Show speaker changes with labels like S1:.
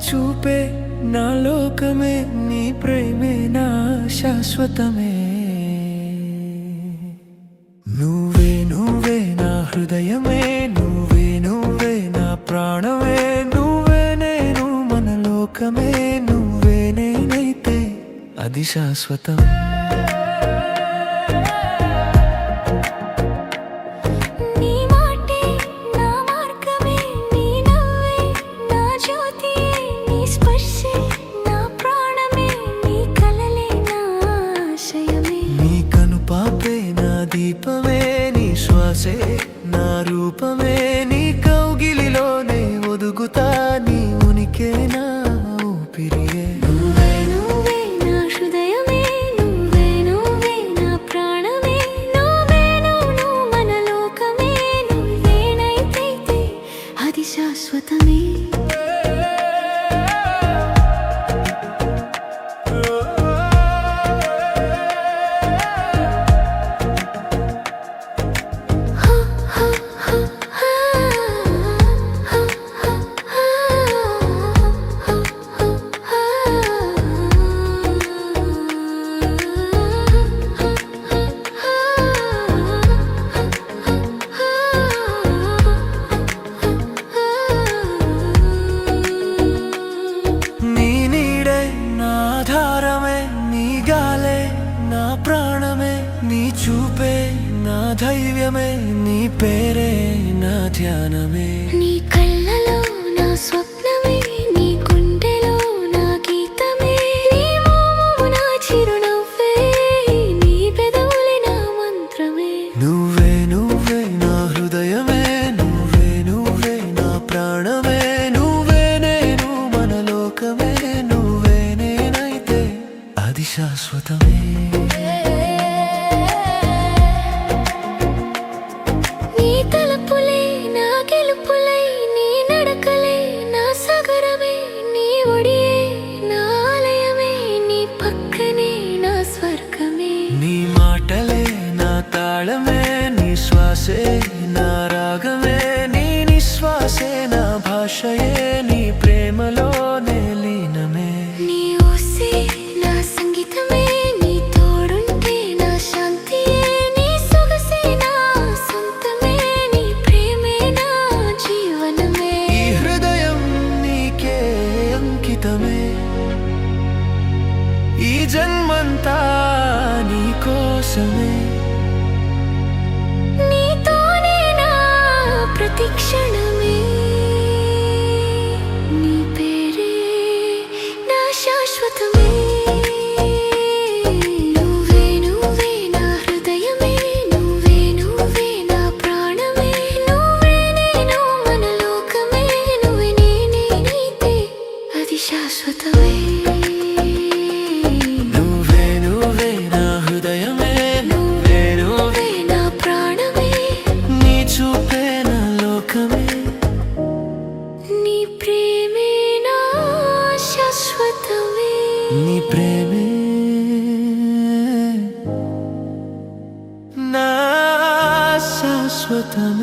S1: చూపే నా లోకమే, నీ ప్రేమే నా శాశ్వతమే. నువ్వే నువ్వే నా హృదయమే, నువ్వే నువ్వే నా ప్రాణమే, నువ్వే నేను మన లోకమే, నువ్వే నేనైతే అది శాశ్వతం. దీపమే నీ శ్వాసే నా రూపమే, నీ కౌగిలిలోనే ఒదుగుతా, నీ ఉనికే నా ఊపిరియే.
S2: నువ్వే నువ్వే నా హృదయమే, నువ్వే నువ్వే నా ప్రాణమే, నువ్వే నువ్వు మన లోకమే, నువ్వేనైతే అది శాశ్వతమే.
S1: నీ చూపే నా ధైర్యమే, నీ పేరే నా ధ్యానమే.
S2: నీ కళ్ళలో నా స్వప్నమే, నీ గుండెలో నా గీతమే, నీ మోము నా చిరునవ్వే, నీ పెదవులే నా మంత్రమే.
S1: నువ్వే నువ్వే నా హృదయమే, నువ్వే నువ్వే నా ప్రాణమే, నువ్వే నేను మన లోకమే, నువ్వే నేనైతే అది శాశ్వతమే. నీ మాటలే నా తాళమే, నీ శ్వాసే నా రాగమే, నీ నిశ్వాసే నా భాషయే, నీ ప్రేమలోనే లీనమే.
S2: నీ ఊసే నా సంగీతమే, నీ తోడుంటే నా శాంతియే, నీ సొగసే నా సొంతమే, నీ ప్రేమే నా జీవనమే.
S1: ఈ హృదయం నీకే అంకితమే, ఈ జన్మంతా నీ కోసమే.
S2: నీతోనే నా ప్రతి క్షణమే, నీ పేరే నా శాశ్వతమే. నువ్వే నువ్వే నా హృదయమే, నువ్వే నువ్వే నా ప్రాణమే, నువ్వే నేను మన లోకమే, నువ్వే నేనైతే అది శాశ్వతమే. నీ ప్రేమే నా శాశ్వతమే,
S1: నీ ప్రేమే నా శాశ్వతం.